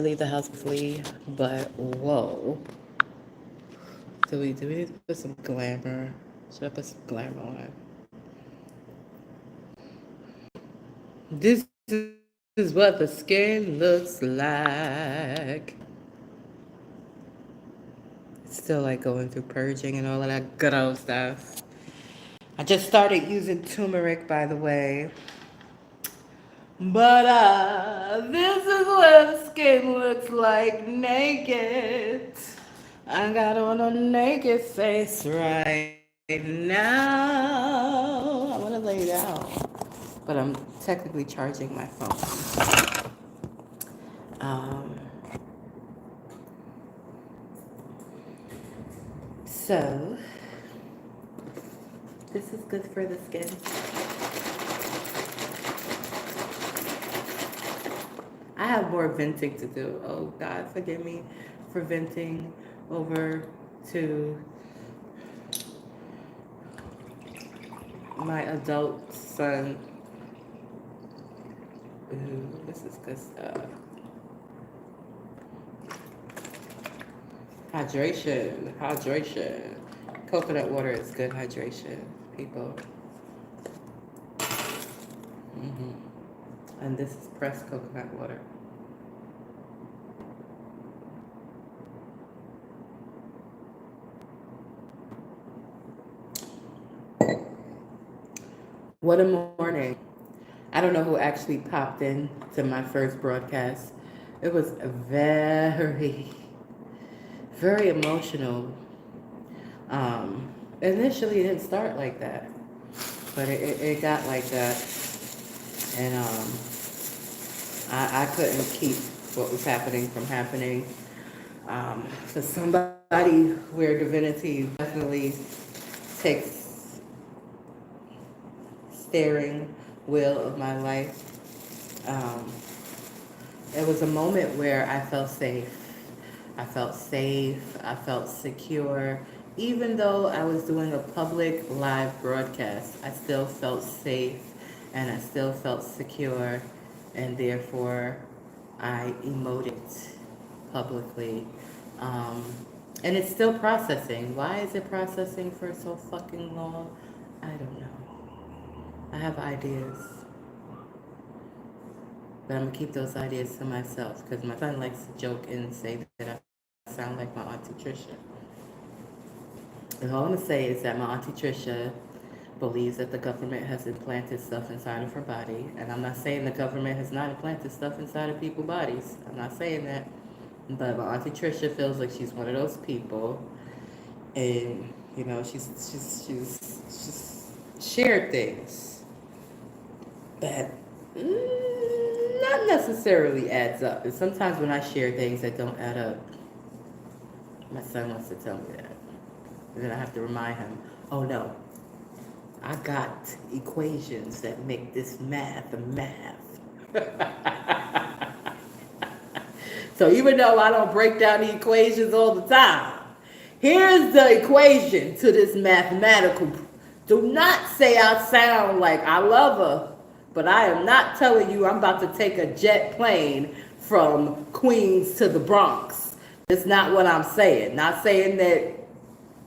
leave the house briefly, but whoa. Do we need to put some glamour? Should I put some glamour on? This is what the skin looks like. Still like going through purging and all of that good old stuff. I just started using turmeric, by the way. But this is what the skin looks like naked. I got on a naked face right now. I want to lay down, but I'm technically charging my phone. Um, so this is good for the skin. I have more venting to do. Oh God, forgive me for venting over to my adult son. Ooh, this is good stuff. Hydration. Coconut water is good hydration, people. And this is pressed coconut water. What a morning. I don't know who actually popped in to my first broadcast. It was very, very emotional. Initially, it didn't start like that, but it got like that. And I couldn't keep what was happening from happening. For somebody where divinity definitely takes steering wheel of my life, it was a moment where I felt safe. I felt secure. Even though I was doing a public live broadcast, I still felt safe and I still felt secure, and therefore I emoted publicly. And it's still processing. Why is it processing for so fucking long? I don't know. I have ideas, but I'm gonna keep those ideas to myself because my son likes to joke and say that I sound like my Auntie Trisha. And all I'm gonna say is that my Auntie Trisha believes that the government has implanted stuff inside of her body. And I'm not saying the government has not implanted stuff inside of people's bodies. I'm not saying that. But my Auntie Trisha feels like she's one of those people. And, you know, she's shared things that not necessarily adds up. And sometimes when I share things that don't add up, my son wants to tell me that. And then I have to remind him, oh no, I got equations that make this math a math. So even though I don't break down the equations all the time, here's the equation to this mathematical. Do not say I sound like I love her, but I am not telling you I'm about to take a jet plane from Queens to the Bronx. That's not what I'm saying. Not saying that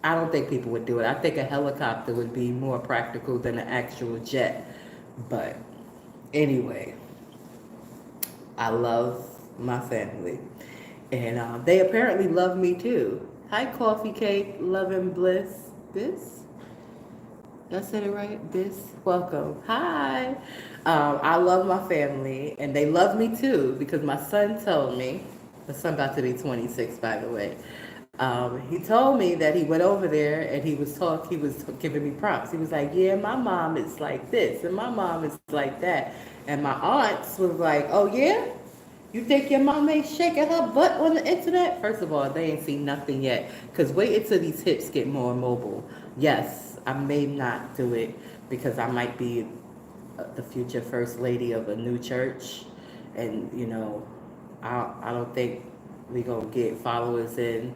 I don't think people would do it. I think a helicopter would be more practical than an actual jet. But anyway, I love my family. And they apparently love me too. Hi, Coffee Cake, Love and Bliss. This? Did I say it right? This? Welcome. Hi. I love my family, and they love me too because my son told me, my son about to be 26, by the way. He told me that he went over there and he was giving me props. He was like, yeah, my mom is like this and my mom is like that. And my aunts was like, oh yeah? You think your mom ain't shaking her butt on the internet? First of all, they ain't seen nothing yet. Because wait until these hips get more mobile. Yes, I may not do it because I might be the future first lady of a new church. And, you know, I don't think we gonna get followers in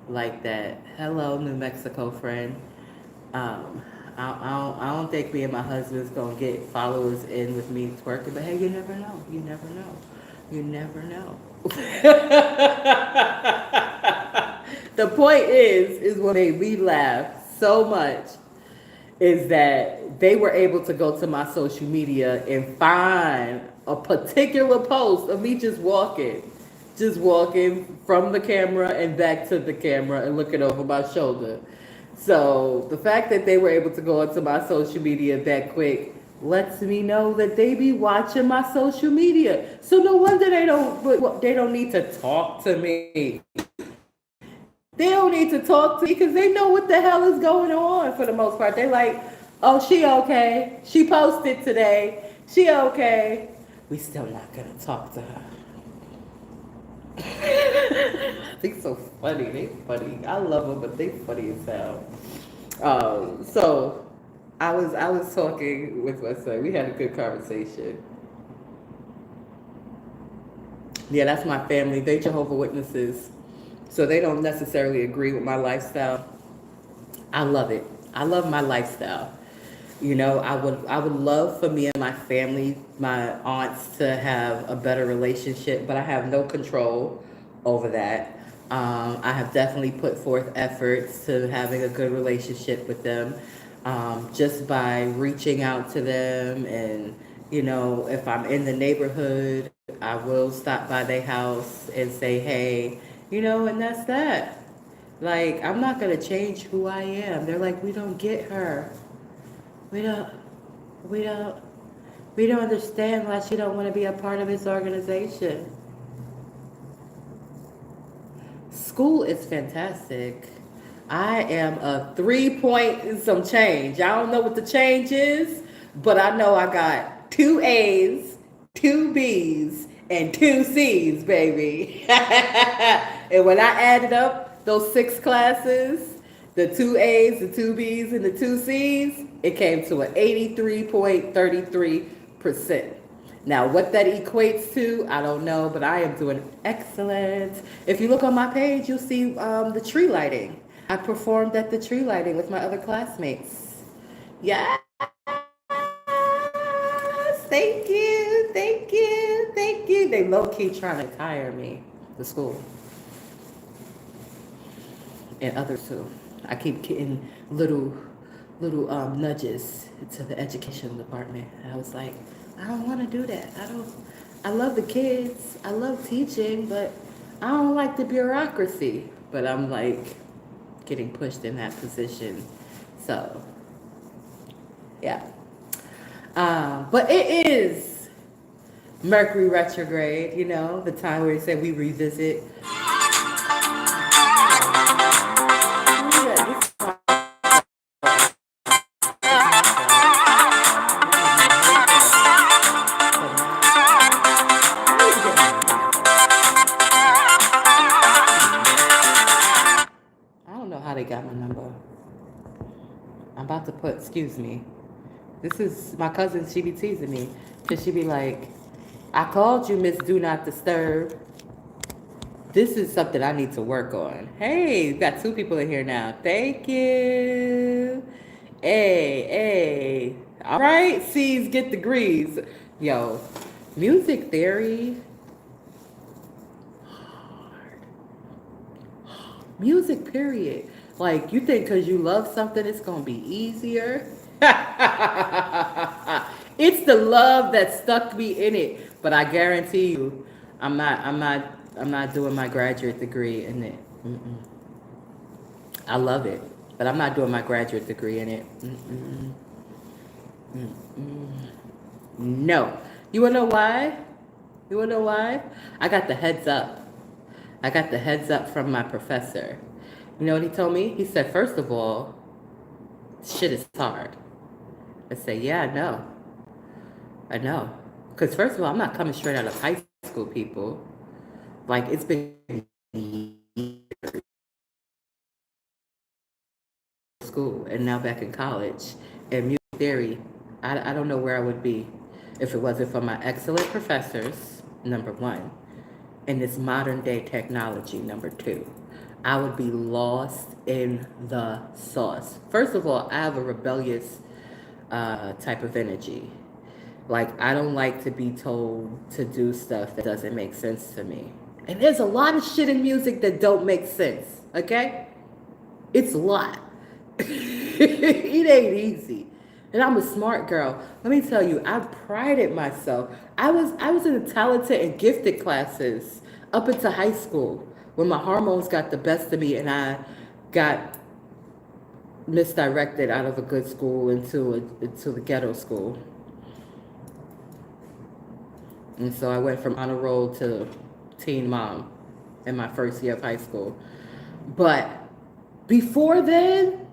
like that. Hello, New Mexico friend. I don't think me and my husband's gonna get followers in with me twerking, but hey, you never know. You never know. You never know. The point is what made me laugh so much is that they were able to go to my social media and find a particular post of me just walking from the camera and back to the camera and looking over my shoulder. So the fact that they were able to go into my social media that quick lets me know that they be watching my social media. So no wonder they don't need to talk to me. They don't need to talk to me because they know what the hell is going on for the most part. They like, oh, she okay. She posted today. She okay. We still not gonna talk to her. They so funny. They funny. I love them, but they funny as hell. So I was talking with my son. We had a good conversation. Yeah, that's my family. They Jehovah Witnesses. So they don't necessarily agree with my lifestyle. I love it. I love my lifestyle. You know, I would love for me and my family, my aunts, to have a better relationship, but I have no control over that. I have definitely put forth efforts to having a good relationship with them, just by reaching out to them, and if I'm in the neighborhood, I will stop by their house and say hey, and that's that. Like, I'm not gonna change who I am. They're like, we don't get her. We don't, we don't, we don't understand why she don't want to be a part of this organization. School is fantastic. I am a 3 point and some change. I don't know what the change is, but I know I got 2 A's, 2 B's, and 2 C's, baby. And when I added up those 6 classes, the 2 A's, the 2 B's, and the 2 C's, it came to an 83.33%. Now, what that equates to, I don't know, but I am doing excellent. If you look on my page, you'll see the tree lighting. I performed at the tree lighting with my other classmates. Yes, thank you, thank you, thank you. They low-key trying to hire me, the school, and others too. I keep getting little nudges to the education department. And I was like, I don't want to do that. I love the kids. I love teaching, but I don't like the bureaucracy. But I'm like getting pushed in that position. So, yeah. But it is Mercury retrograde, the time where they say we revisit. They got my number. I'm about to put, excuse me. This is my cousin, she be teasing me. Cause she be like, I called you Miss Do Not Disturb. This is something I need to work on. Hey, we've got 2 people in here now. Thank you. Hey. All right, C's get degrees. Yo, music theory. Music, period. Like, you think because you love something, it's going to be easier? It's the love that stuck me in it. But I guarantee you, I'm not doing my graduate degree in it. Mm-mm. I love it, but I'm not doing my graduate degree in it. Mm-mm. Mm-mm. No. You want to know why? I got the heads up. I got the heads up from my professor. You know what he told me? He said, first of all, shit is hard. I said, yeah, I know. Because first of all, I'm not coming straight out of high school, people. Like, it's been school and now back in college. And music theory, I don't know where I would be if it wasn't for my excellent professors, number 1, and this modern day technology, number 2. I would be lost in the sauce. First of all, I have a rebellious type of energy. Like, I don't like to be told to do stuff that doesn't make sense to me. And there's a lot of shit in music that don't make sense, okay? It's a lot. It ain't easy. And I'm a smart girl. Let me tell you, I prided myself. I was in the talented and gifted classes up into high school when my hormones got the best of me and I got misdirected out of a good school into the ghetto school. And so I went from honor roll to teen mom in my first year of high school. But before then,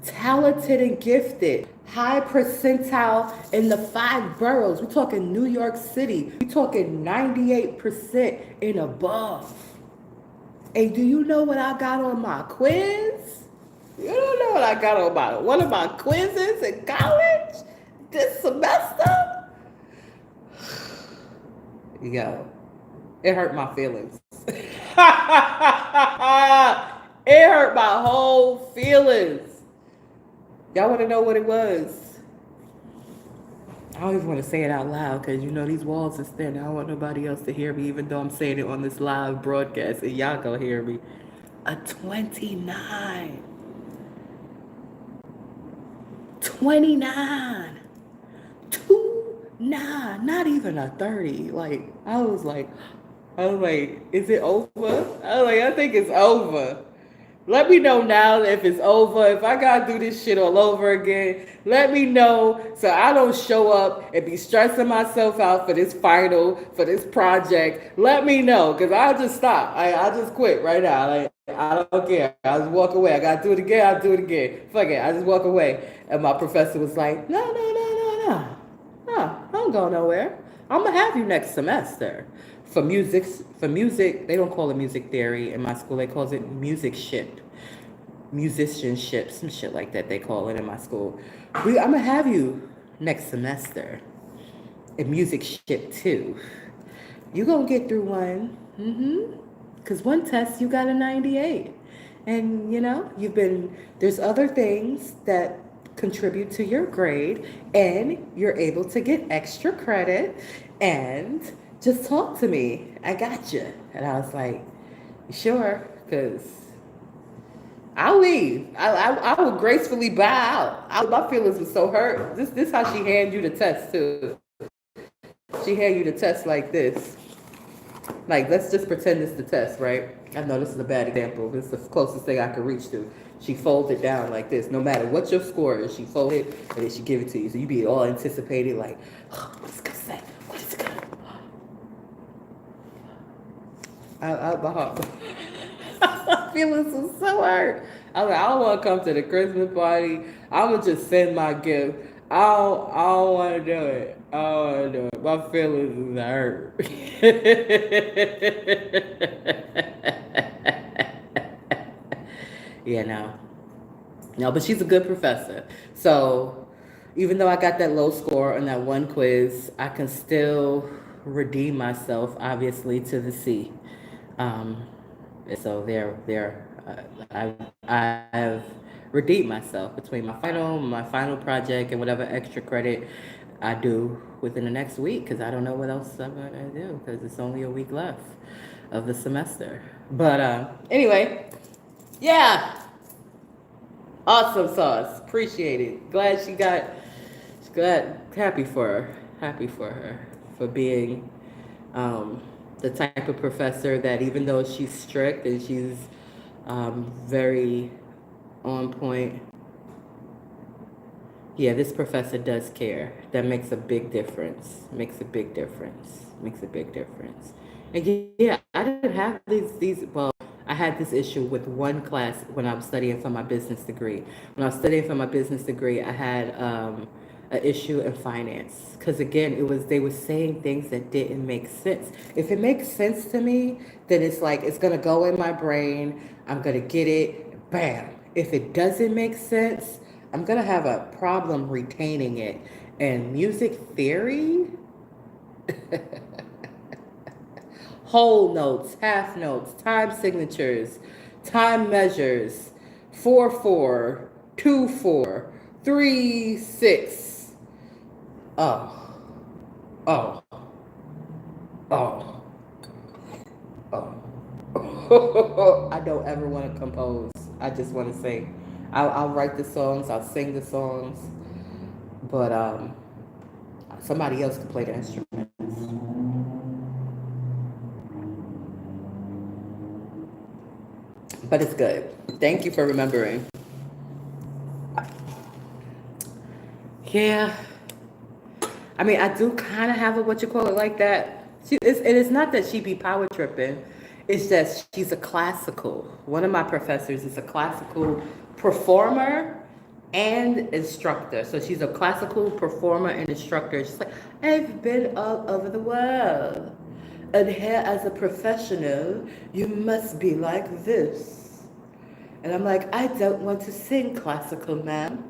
talented and gifted, high percentile in the 5 boroughs. We're talking New York City. We're talking 98% and above. And do you know what I got on my quiz? You don't know what I got on one of my quizzes in college this semester? Yo, it hurt my feelings. It hurt my whole feelings. Y'all want to know what it was? I don't even want to say it out loud because you know these walls is thin. I don't want nobody else to hear me, even though I'm saying it on this live broadcast and y'all gonna hear me. A 29. 29. 29. Not even a 30. Like, I was like, is it over? I was like, I think it's over. Let me know now if it's over. If I gotta do this shit all over again, let me know so I don't show up and be stressing myself out for this project. Let me know, because I'll just stop. I'll just quit right now. Like, I don't care. I'll just walk away. I gotta do it again. I'll do it again. Fuck it. I just walk away. And my professor was like, no. I don't go nowhere. I'm gonna have you next semester. For music, they don't call it music theory in my school. They call it musicianship, some shit like that. They call it in my school. I'm gonna have you next semester in musicship too. You gonna get through one, cause one test you got a 98, and you know there's other things that contribute to your grade, and you're able to get extra credit and. Just talk to me. I got you. And I was like, sure, because I'll leave. I will gracefully bow out. My feelings were so hurt. This how she hand you the test, too. She hand you the test like this. Like, let's just pretend it's the test, right? I know this is a bad example. This is the closest thing I could reach to. She folds it down like this. No matter what your score is, she folds it, and then she give it to you. So you be all anticipated, like, oh, what's it going to say? What is it going to my feelings was so hurt. I was like, I don't want to come to the Christmas party. I'm going to just send my gift. I don't want to do it. I don't want to do it. My feelings is hurt. Yeah, no, but she's a good professor. So even though I got that low score on that one quiz, I can still redeem myself, obviously, to the C. So I've redeemed myself between my final project and whatever extra credit I do within the next week, because I don't know what else I'm going to do, because it's only a week left of the semester. But anyway, yeah, awesome sauce. Appreciate it. Glad happy for her for being the type of professor that, even though she's strict and she's very on point, yeah, this professor does care. That makes a big difference. And yeah, I didn't have these. Well, I had this issue with one class when I was studying for my business degree. When I was studying for my business degree, I had an issue in finance, because again, they were saying things that didn't make sense. If it makes sense to me, then it's like it's gonna go in my brain. I'm gonna get it, bam. If it doesn't make sense, I'm gonna have a problem retaining it. And music theory, whole notes, half notes, time signatures, time measures, 4/4, 2/4, 3/6. Oh. Oh. I don't ever want to compose. I just want to sing. I'll write the songs. I'll sing the songs. But somebody else can play the instruments. But it's good. Thank you for remembering. Yeah. I mean, I do kind of have a what you call it like that. And it's not that she be power tripping. It's that she's a classical. One of my professors is a classical performer and instructor. So she's a classical performer and instructor. She's like, I've been all over the world. And here as a professional, you must be like this. And I'm like, I don't want to sing classical, ma'am.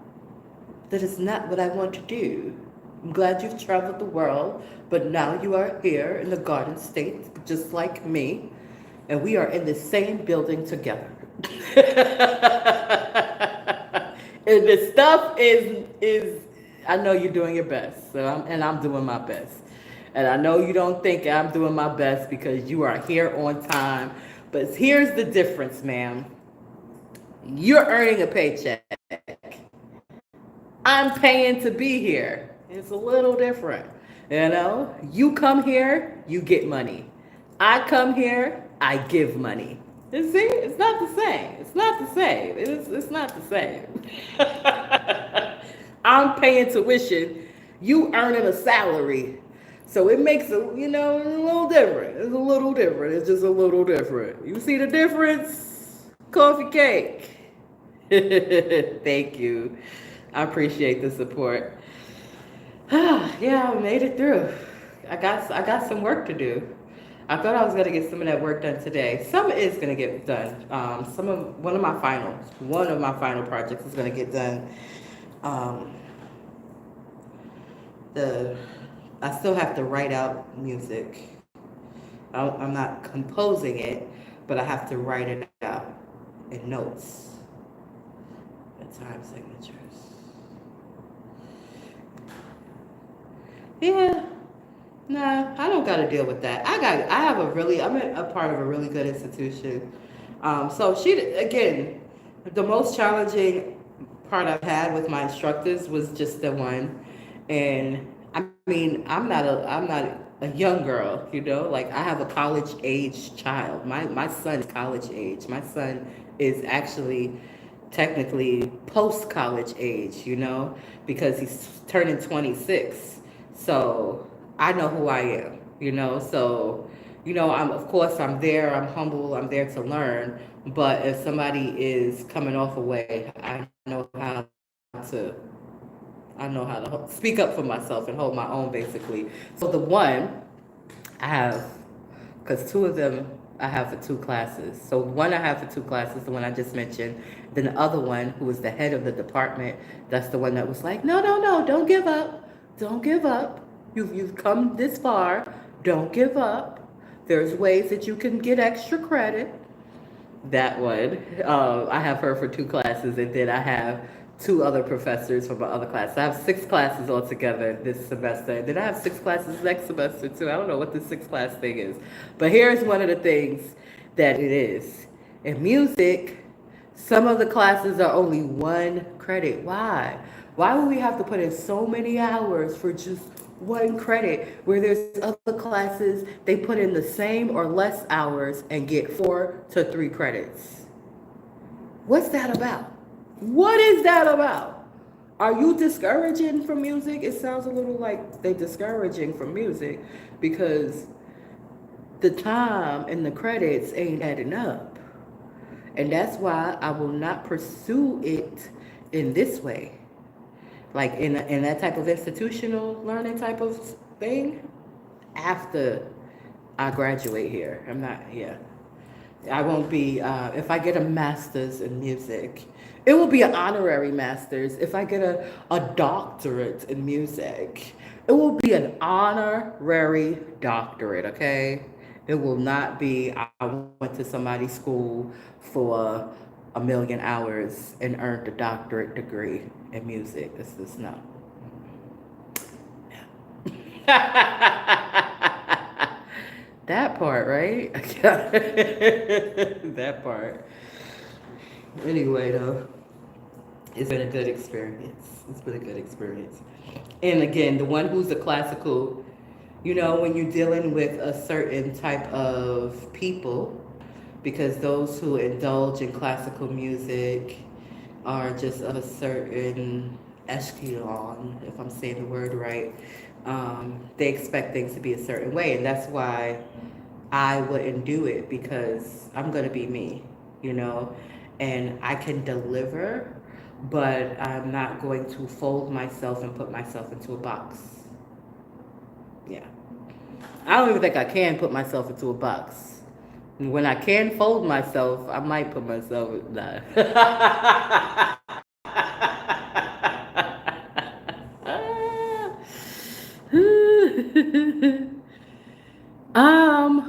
That is not what I want to do. I'm glad you've traveled the world, but now you are here in the Garden State, just like me, and we are in the same building together. And the stuff is I know you're doing your best, and I'm doing my best. And I know you don't think I'm doing my best because you are here on time, but here's the difference, ma'am. You're earning a paycheck. I'm paying to be here. It's a little different. You know, you come here, you get money. I come here, I give money. You see, it's not the same. It's not the same. It's not the same. I'm paying tuition, you earning a salary. So it makes a, you know, a little different. It's a little different. It's just a little different. You see the difference? Coffee cake. Thank you. I appreciate the support. Yeah, I made it through. I got some work to do. I thought I was gonna get some of that work done today. Some is gonna get done. One of my final projects is gonna get done. Um, I still have to write out music. I'm not composing it, but I have to write it out in notes. The time signatures. Yeah, nah, I don't got to deal with that. I'm a part of a really good institution. So again, the most challenging part I've had with my instructors was just the one, and I mean, I'm not a young girl, you know, like I have a college age child. My son is college age. My son is actually technically post college age, you know, because he's turning 26. So I know who I am, you know. So, you know, I'm there, I'm humble, I'm there to learn. But if somebody is coming off a way, to I know how to speak up for myself and hold my own, basically. So the one I have, because two of them I have for two classes. So one I have for two classes, the one I just mentioned. Then the other one, who was the head of the department, that's the one that was like, no, no, no, don't give up. Don't give up. You've come this far. Don't give up. There's ways that you can get extra credit. That one. I have her for two classes, and then I have two other professors for my other class. I have 6 classes altogether this semester. Then I have 6 classes next semester too. I don't know what the 6 class thing is. But here's one of the things that it is. In music, some of the classes are only 1 credit. Why? Why would we have to put in so many hours for just 1 credit, where there's other classes, they put in the same or less hours and get 4 to 3 credits? What's that about? What is that about? Are you discouraging from music? It sounds a little like they're discouraging from music because the time and the credits ain't adding up. And that's why I will not pursue it in this way. Like in that type of institutional learning type of thing, after I graduate here. I'm not, yeah. I won't be, if I get a master's in music, it will be an honorary master's. If I get a doctorate in music, it will be an honorary doctorate, okay? It will not be, I went to somebody's school for 1,000,000 hours and earned a doctorate degree in music. This is no. That part, right? That part. Anyway, though, it's been a good experience. It's been a good experience. And again, the one who's a classical, when you're dealing with a certain type of people, because those who indulge in classical music are just of a certain echelon, if I'm saying the word right. They expect things to be a certain way, and that's why I wouldn't do it, because I'm gonna be me, you know, and I can deliver, but I'm not going to fold myself and put myself into a box. Yeah. I don't even think I can put myself into a box. When I can fold myself, I might put myself in that.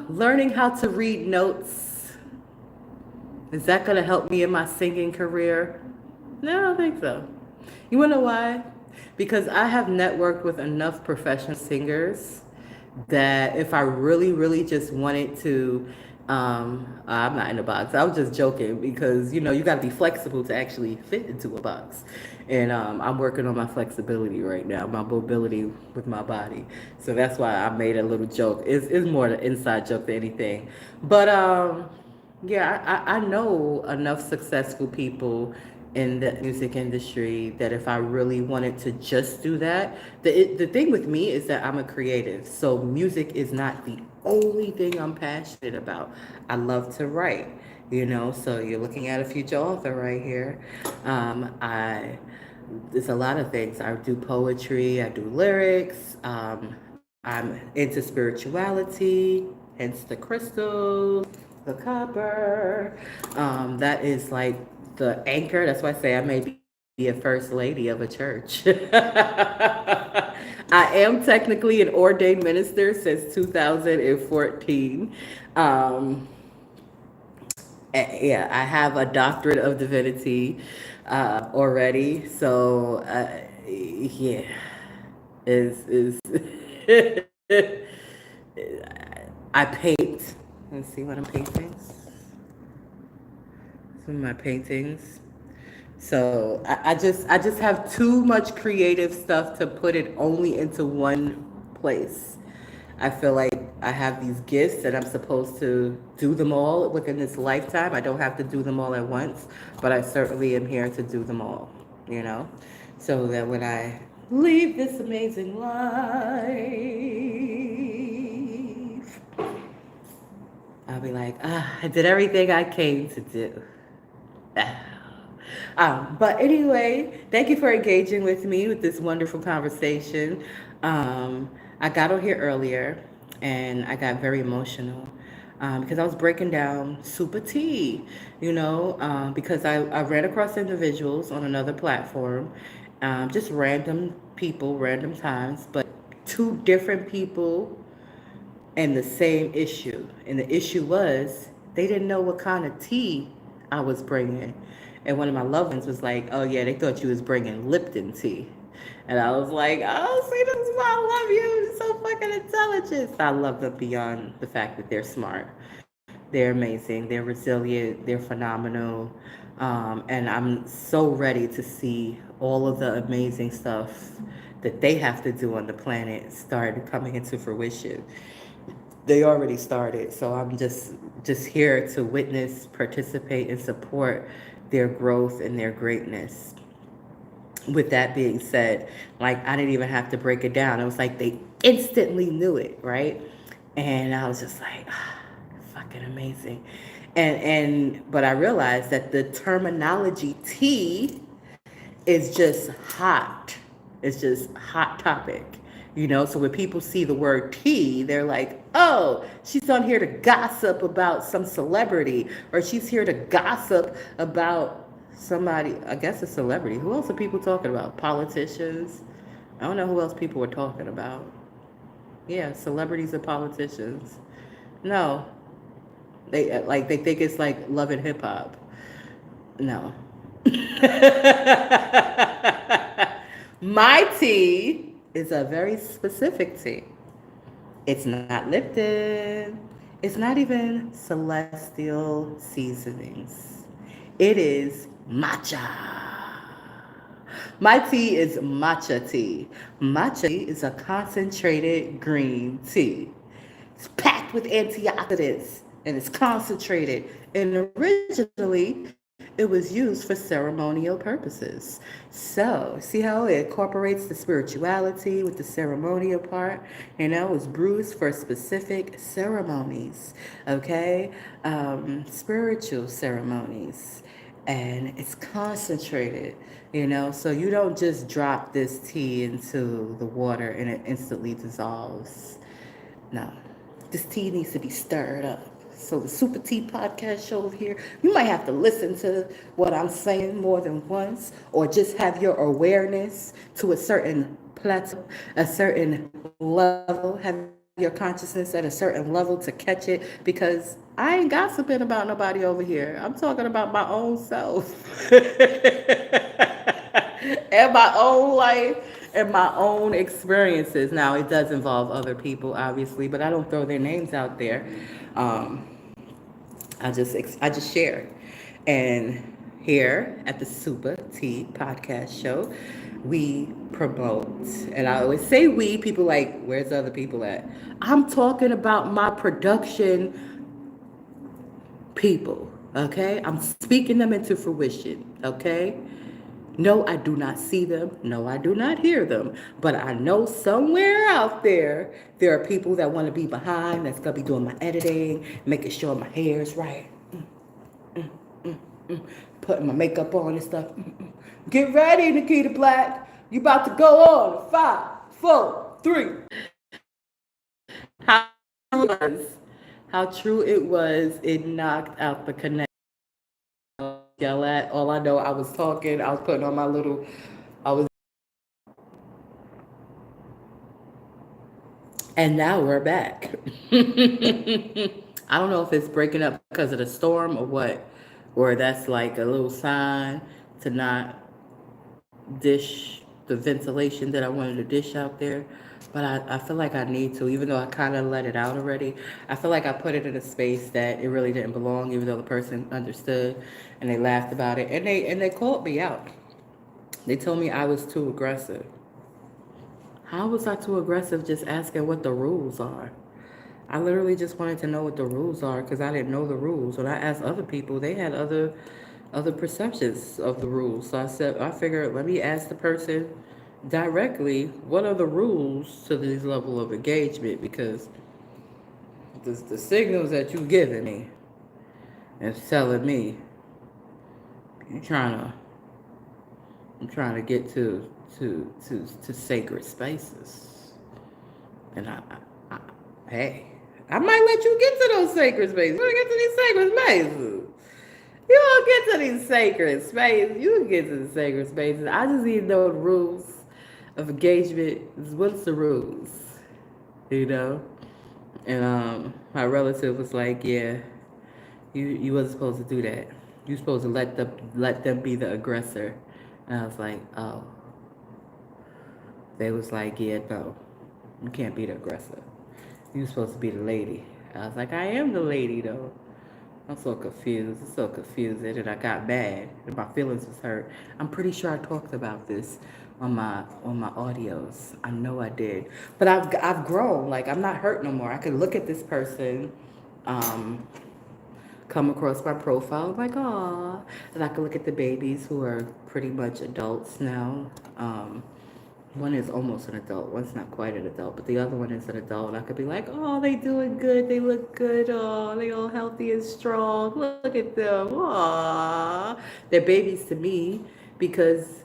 Learning how to read notes. Is that going to help me in my singing career? No, I don't think so. You want to know why? Because I have networked with enough professional singers that if I really, really just wanted to, I'm not in a box. I was just joking because, you got to be flexible to actually fit into a box. And I'm working on my flexibility right now, my mobility with my body. So that's why I made a little joke. It's more an inside joke than anything. But yeah, I know enough successful people in the music industry that if I really wanted to just do that, the thing with me is that I'm a creative. So music is not the only thing I'm passionate about. I love to write, so you're looking at a future author right here. There's a lot of things. I do poetry, I do lyrics, I'm into spirituality, hence the crystals, the copper. That is like the anchor. That's why I say I may be a first lady of a church. I am technically an ordained minister since 2014. Yeah, I have a doctorate of divinity already. So yeah, is I paint. Let's see what I'm painting. Some of my paintings. So I just have too much creative stuff to put it only into one place. I feel like I have these gifts and I'm supposed to do them all within this lifetime. I don't have to do them all at once, but I certainly am here to do them all, so that when I leave this amazing life, I'll be like, I did everything I came to do. But anyway, thank you for engaging with me with this wonderful conversation. I got on here earlier and I got very emotional because I was breaking down SupaTea, because I ran across individuals on another platform, just random people, random times, but two different people and the same issue. And the issue was they didn't know what kind of tea I was bringing. And one of my loved ones was like, oh yeah, they thought you was bringing Lipton tea. And I was like, oh, see, this is why I love you. You're so fucking intelligent. I love them beyond the fact that they're smart. They're amazing. They're resilient. They're phenomenal. And I'm so ready to see all of the amazing stuff that they have to do on the planet start coming into fruition. They already started, so I'm just here to witness, participate, and support their growth and their greatness. With that being said, like I didn't even have to break it down. It was like they instantly knew it, right? And I was just like, fucking amazing. But I realized that the terminology tea is just hot. It's just hot topic. So when people see the word tea, they're like, oh, she's on here to gossip about some celebrity, or she's here to gossip about somebody, I guess a celebrity. Who else are people talking about? Politicians? I don't know who else people were talking about. Yeah, celebrities and politicians. No. They think it's like Love and Hip Hop. No. My tea is a very specific tea. It's not Lipton. It's not even celestial seasonings. It is matcha. My tea is matcha tea. Matcha tea is a concentrated green tea. It's packed with antioxidants and it's concentrated. And originally, it was used for ceremonial purposes. So, see how it incorporates the spirituality with the ceremonial part? It's brewed for specific ceremonies, okay? Spiritual ceremonies. And it's concentrated, so you don't just drop this tea into the water and it instantly dissolves. No, this tea needs to be stirred up. So the SupaTea Podcast Show here, you might have to listen to what I'm saying more than once, or just have your awareness to a certain plateau, a certain level, have your consciousness at a certain level to catch it, because I ain't gossiping about nobody over here. I'm talking about my own self and my own life and my own experiences. Now, it does involve other people, obviously, but I don't throw their names out there. Um, I just share. And here at the SupaTea Podcast Show, we promote, and I always say we, people like, where's the other people at? I'm talking about my production people, okay? I'm speaking them into fruition, okay? No, I do not see them. No, I do not hear them. But I know somewhere out there are people that want to be behind, that's going to be doing my editing, making sure my hair is right, putting my makeup on and stuff. Get ready, Nikita Black. You about to go on. 5, 4, 3. How true it was. It knocked out the connection. Yell at. All I know, I was talking. I was putting on my little. I was. And now we're back. I don't know if it's breaking up because of the storm or what, or that's like a little sign to not dish the ventilation that I wanted to dish out there. But I feel like I need to, even though I kind of let it out already. I feel like I put it in a space that it really didn't belong, even though the person understood and they laughed about it. And they called me out. They told me I was too aggressive. How was I too aggressive just asking what the rules are? I literally just wanted to know what the rules are because I didn't know the rules. When I asked other people, they had other perceptions of the rules. So I figured, let me ask the person directly, what are the rules to this level of engagement? Because the signals that you're giving me and telling me I'm trying to get to sacred spaces, and hey, I might let you get to those sacred spaces. You want to get to these sacred spaces? You won't get to these sacred spaces. You can get to the sacred spaces. I just need to know the rules of engagement. What's the rules? And my relative was like, yeah, you wasn't supposed to do that. You supposed to let them be the aggressor. And I was like, oh. They was like, yeah, no, you can't be the aggressor. You supposed to be the lady. I was like, I am the lady though. I'm so confused. It's so confusing, and I got mad, and my feelings was hurt. I'm pretty sure I talked about this on my audios. I know I did, but I've grown. Like, I'm not hurt no more. I could look at this person, come across my profile, like, aw, and I could look at the babies who are pretty much adults now. One is almost an adult. One's not quite an adult, but the other one is an adult. I could be like, oh, they doing good. They look good. Oh, they all healthy and strong. Look at them. Aw. They're babies to me because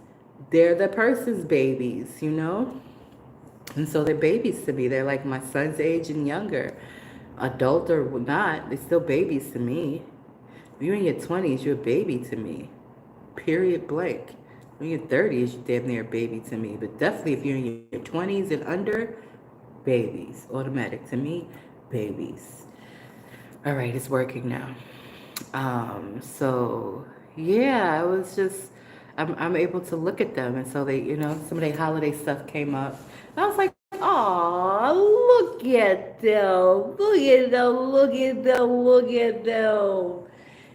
they're the person's babies. And so they're babies to me. They're like my son's age and younger. Adult or not, they're still babies to me. If you're in your 20s, you're a baby to me. Period blank. When you're 30s, you're damn near a baby to me. But definitely if you're in your 20s and under, babies. Automatic to me, babies. All right, it's working now. So yeah, it was just, I'm able to look at them. And so they, some of their holiday stuff came up. And I was like, Aw, look at them. Look at them. Look at them. Look at them.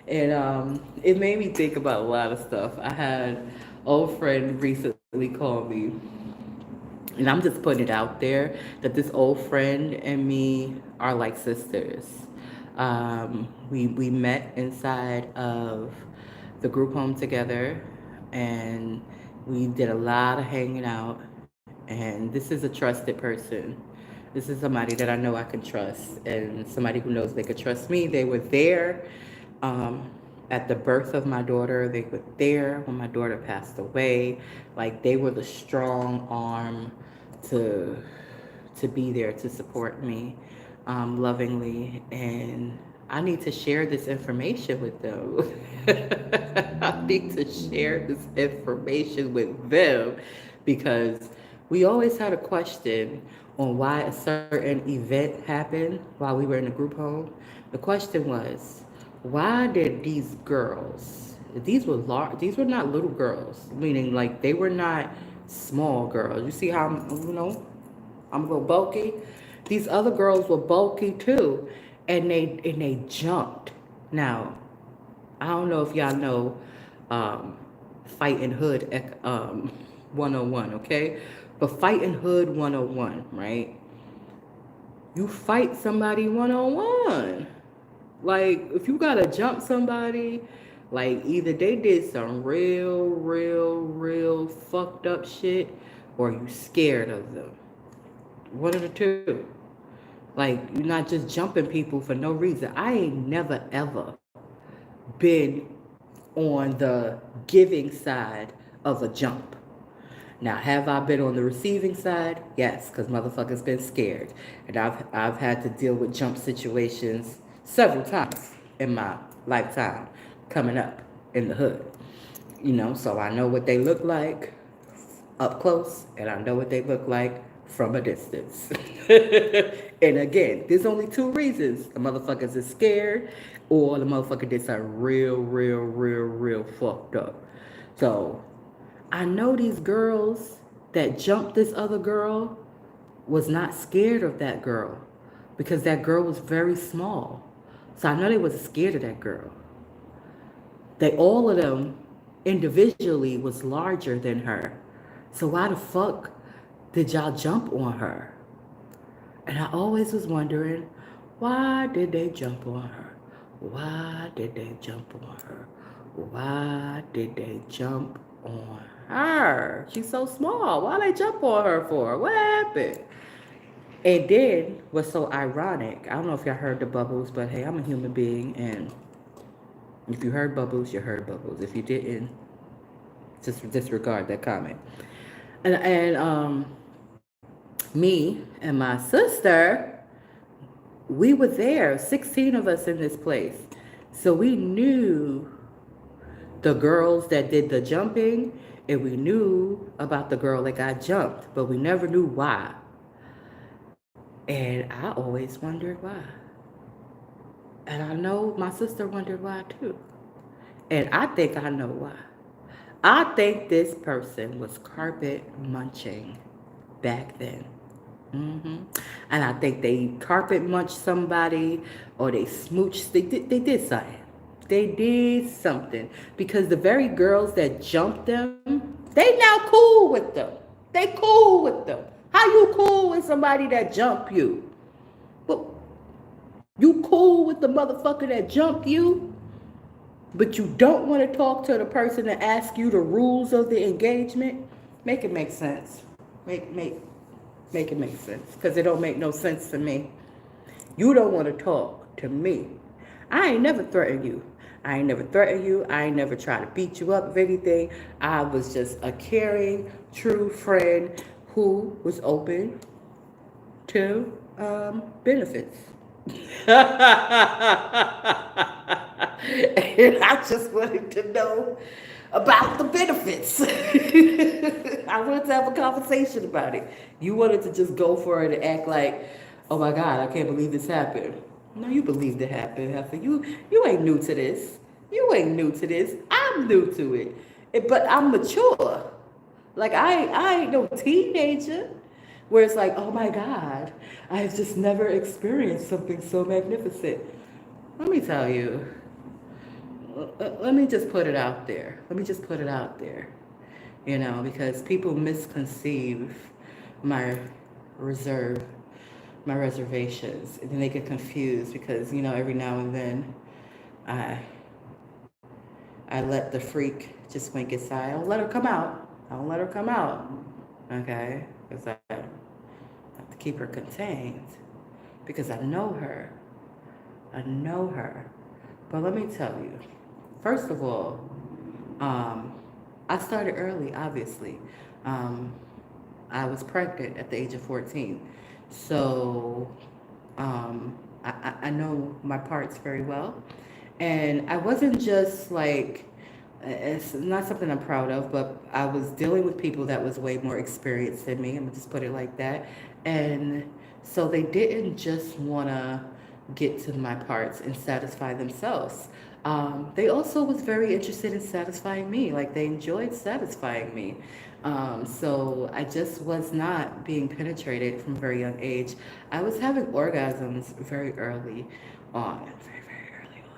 And it made me think about a lot of stuff. I had an old friend recently call me, and I'm just putting it out there that this old friend and me are like sisters. We met inside of the group home together, and we did a lot of hanging out. And this is a trusted person. This is somebody that I know I can trust, and somebody who knows they could trust me. They were there um, at the birth of my daughter. They were there when my daughter passed away. Like they were the strong arm to be there to support me lovingly, and I need to share this information with them. I need to share this information with them because we always had a question on why a certain event happened while we were in the group home. The question was, why did these girls, these were not little girls, meaning like they were not small girls. You see how I'm a little bulky? These other girls were bulky too, and they jumped. Now, I don't know if y'all know Fighting Hood 101, okay? But Fighting Hood 101, right? You fight somebody 101. Like, if you gotta jump somebody, like either they did some real fucked up shit, or you scared of them. One of the two. Like, you're not just jumping people for no reason. I ain't never ever been on the giving side of a jump. Now, have I been on the receiving side? Yes, because motherfuckers been scared. And I've had to deal with jump situations several times in my lifetime coming up in the hood. So I know what they look like up close, and I know what they look like from a distance. And again, there's only two reasons. The motherfuckers is scared, or the motherfucker did something real fucked up. So I know these girls that jumped this other girl was not scared of that girl because that girl was very small. So I know they wasn't scared of that girl. All of them individually was larger than her. So why the fuck did y'all jump on her? And I always was wondering, why did they jump on her? Why did they jump on her? Why did they jump on her? She's so small. Why they jump on her for? What happened? And then what's so ironic, I don't know if y'all heard the bubbles, but hey, I'm a human being, and if you heard bubbles, you heard bubbles. If you didn't, just disregard that comment. And me and my sister, we were there, 16 of us in this place. So we knew the girls that did the jumping, and we knew about the girl that got jumped, but we never knew why. And I always wondered why. And I know my sister wondered why too. And I think I know why. I think this person was carpet munching back then. And I think they carpet munched somebody, or they smooched. They did something. They did something. Because the very girls that jumped them, they now cool with them. They cool with them. How you cool with somebody that jumped you? But you cool with the motherfucker that jumped you, but you don't want to talk to the person that ask you the rules of the engagement? Make it make sense. Make it make sense. Because it don't make no sense to me. You don't want to talk to me. I ain't never threatened you. I ain't never tried to beat you up of anything. I was just a caring, true friend who was open to benefits. And I just wanted to know about the benefits. I wanted to have a conversation about it. You wanted to just go for it and act like, oh my God, I can't believe this happened. No, you believed it happened, Heifer. You ain't new to this. You ain't new to this. I'm new to it. But I'm mature. Like, I ain't no teenager. where it's like, oh my God, I've just never experienced something so magnificent. Let me tell you, let me just put it out there. Let me just put it out there, because people misconceive my reserve, my reservations, and then they get confused because, every now and then I I let the freak just wink inside. I don't let her come out. I don't let her come out. Okay? Because I have to keep her contained. Because I know her. I know her. But let me tell you, first of all, I started early, obviously. Um, I was pregnant at the age of 14. So I know my parts very well. And I wasn't just like, it's not something I'm proud of, but I was dealing with people that was way more experienced than me. I'm gonna just put it like that. And so they didn't just wanna get to my parts and satisfy themselves. They also was very interested in satisfying me. Like they enjoyed satisfying me. So I just was not being penetrated from a very young age. I was having orgasms very early on, very early on.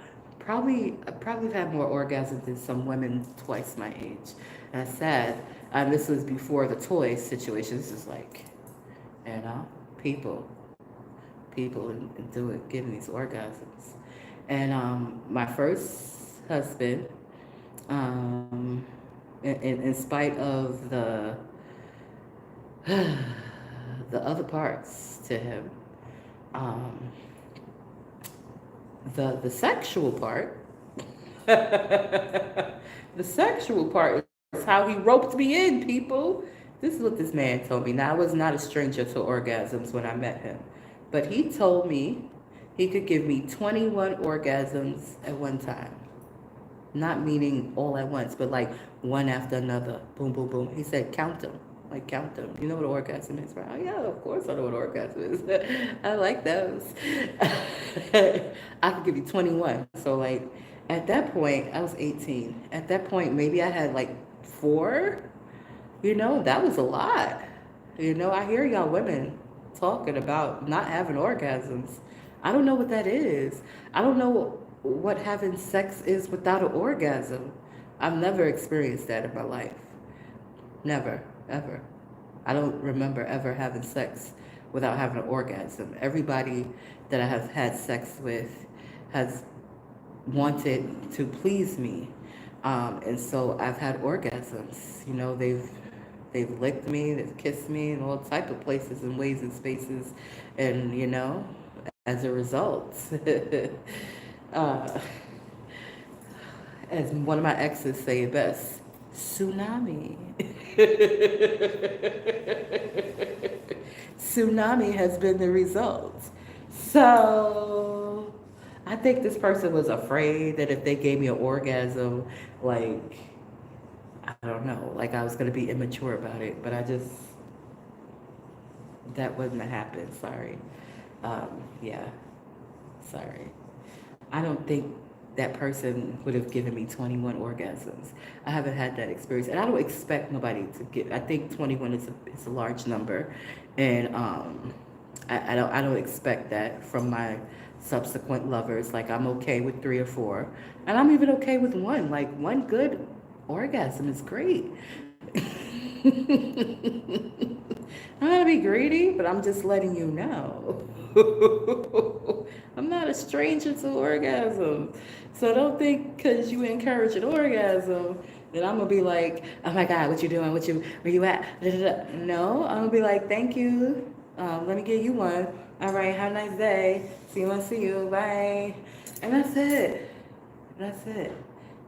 I probably had more orgasms than some women twice my age. And that's sad. This was before the toy situation. This is like, you know, people, people and do it, giving these orgasms. And my first husband, um, in spite of the other parts to him, um, the sexual part, the sexual part is how he roped me in, people. This is what this man told me. Now, I was not a stranger to orgasms when I met him, but he told me he could give me 21 orgasms at one time. Not meaning all at once, but like one after another. Boom, boom, boom. He said, count them. Like, count them. You know what an orgasm is, right? Oh, yeah, of course I know what an orgasm is. I like those. I could give you 21. So, like, at that point, I was 18. At that point, maybe I had like four. That was a lot. I hear y'all women talking about not having orgasms. I don't know what that is. I don't know what having sex is without an orgasm. I've never experienced that in my life. Never, ever. I don't remember ever having sex without having an orgasm. Everybody that I have had sex with has wanted to please me. And so I've had orgasms. They've licked me, they've kissed me in all type of places and ways and spaces. And, as a result, uh, as one of my exes say it best, tsunami. Tsunami has been the result. So I think this person was afraid that if they gave me an orgasm, like, I don't know, like I was going to be immature about it. But that wouldn't have happened. Sorry. Yeah, sorry. I don't think that person would have given me 21 orgasms. I haven't had that experience, and I don't expect nobody to get. I think 21 is a large number, and I don't expect that from my subsequent lovers. Like I'm okay with 3 or 4, and I'm even okay with one. Like one good orgasm is great. I'm not gonna be greedy, but I'm just letting you know. I'm not a stranger to orgasm. So don't think because you encourage an orgasm that I'm gonna be like, oh my God, what you doing? Where you at? Da, da, da. No, I'm gonna be like, thank you. Let me give you one. All right, have a nice day. See you. Bye. And that's it. That's it.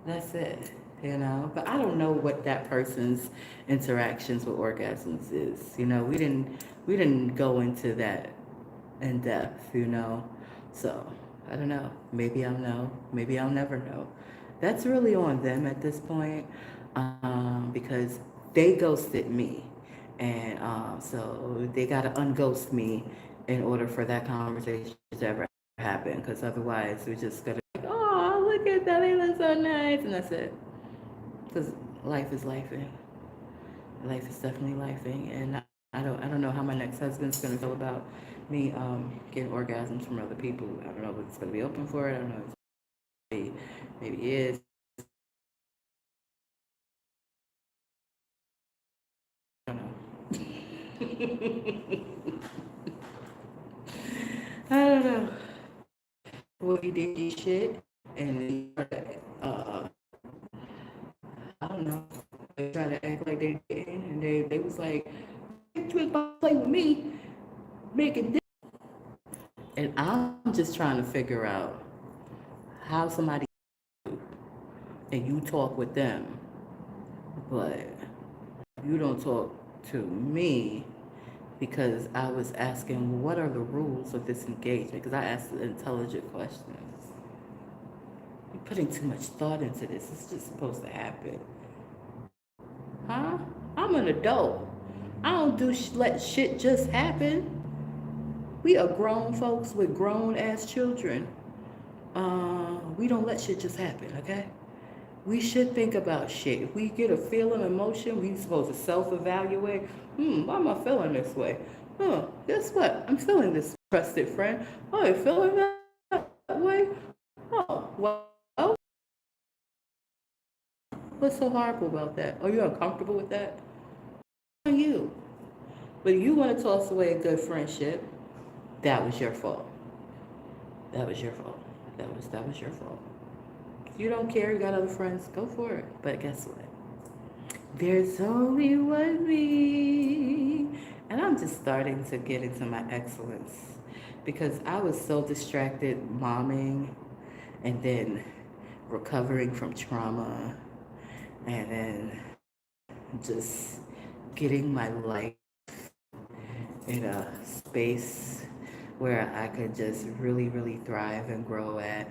That's it. But I don't know what that person's interactions with orgasms is. We didn't go into that in depth. So I don't know. Maybe I'll know. Maybe I'll never know. That's really on them at this point, because they ghosted me, and so they got to unghost me in order for that conversation to ever happen. Because otherwise, we're just gonna be like, oh, look at that, they look so nice, and that's it. Because life is lifing. Life is definitely lifing, and I don't know how my next husband's gonna feel about me getting orgasms from other people. I don't know if it's gonna be open for it. I don't know if maybe he is. I don't know. I don't know. Well, he did this shit, and I don't know. They try to act like they didn't, and they was like, "You ain't about to play with me, making this." And I'm just trying to figure out how somebody and you talk with them, but you don't talk to me because I was asking what are the rules of this engagement because I asked intelligent questions. You're putting too much thought into this. It's just supposed to happen. Huh? I'm an adult. I don't let shit just happen. We are grown folks with grown ass children. We don't let shit just happen, okay? We should think about shit. If we get a feeling, emotion, we supposed to self-evaluate. Why am I feeling this way? Guess what? I'm feeling this, trusted friend. Oh, you're feeling that way? Oh, well, what's so horrible about that? Are you uncomfortable with that? On you. But you want to toss away a good friendship, that was your fault. That was your fault. That was your fault. If you don't care, you got other friends, go for it. But guess what? There's only one me. And I'm just starting to get into my excellence because I was so distracted momming and then recovering from trauma and then just getting my life in a space where I could just really, really thrive and grow at,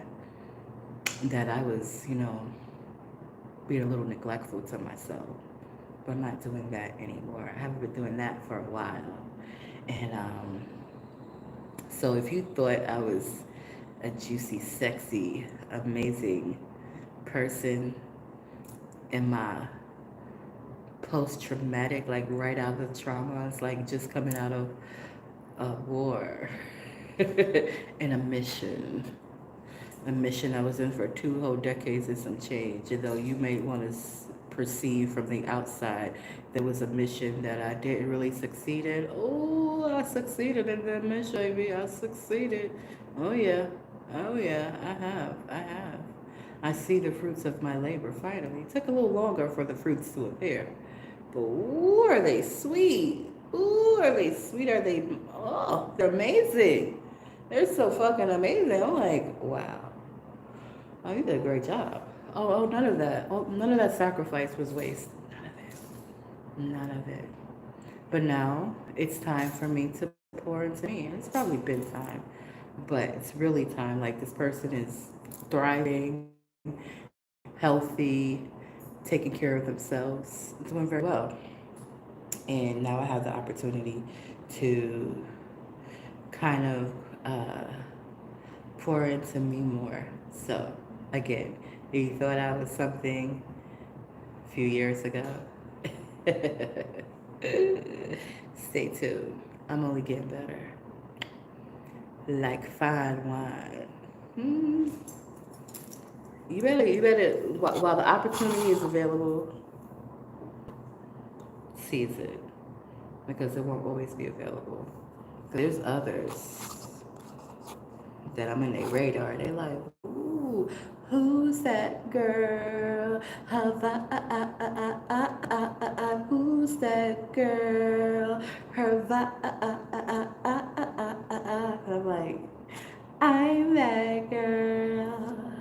that I was, being a little neglectful to myself. But I'm not doing that anymore. I haven't been doing that for a while. And so if you thought I was a juicy, sexy, amazing person in my post-traumatic, like right out of the trauma, it's like just coming out of a war and a mission I was in for 2 whole decades and some change. And though you may want to perceive from the outside there was a mission that I didn't really succeed in. Oh, I succeeded in that mission, baby. I succeeded. Oh yeah. Oh yeah. I have. I see the fruits of my labor finally. It took a little longer for the fruits to appear. But ooh, are they sweet? Ooh, are they sweet? Are they, oh, they're amazing. They're so fucking amazing. I'm like, wow. Oh, you did a great job. None of that. Oh, none of that sacrifice was waste. None of it. None of it. But now it's time for me to pour into me. And it's probably been time, but it's really time. Like this person is thriving, healthy, taking care of themselves, doing very well. And now I have the opportunity to kind of pour into me more. So, again, if you thought I was something a few years ago, stay tuned. I'm only getting better. Like fine wine. You better, while the opportunity is available, seize it. Because it won't always be available. There's others that I'm in their radar. They like, ooh, who's that girl? Who's that girl? Her vibe. I'm like, I'm that girl.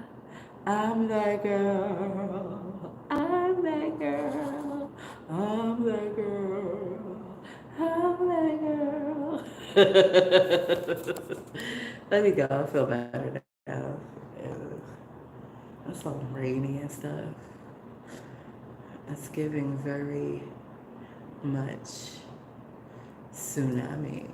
I'm that girl. I'm that girl. I'm that girl. I'm that girl. Let me go. I feel better now. It's all rainy and stuff. It's giving very much tsunami.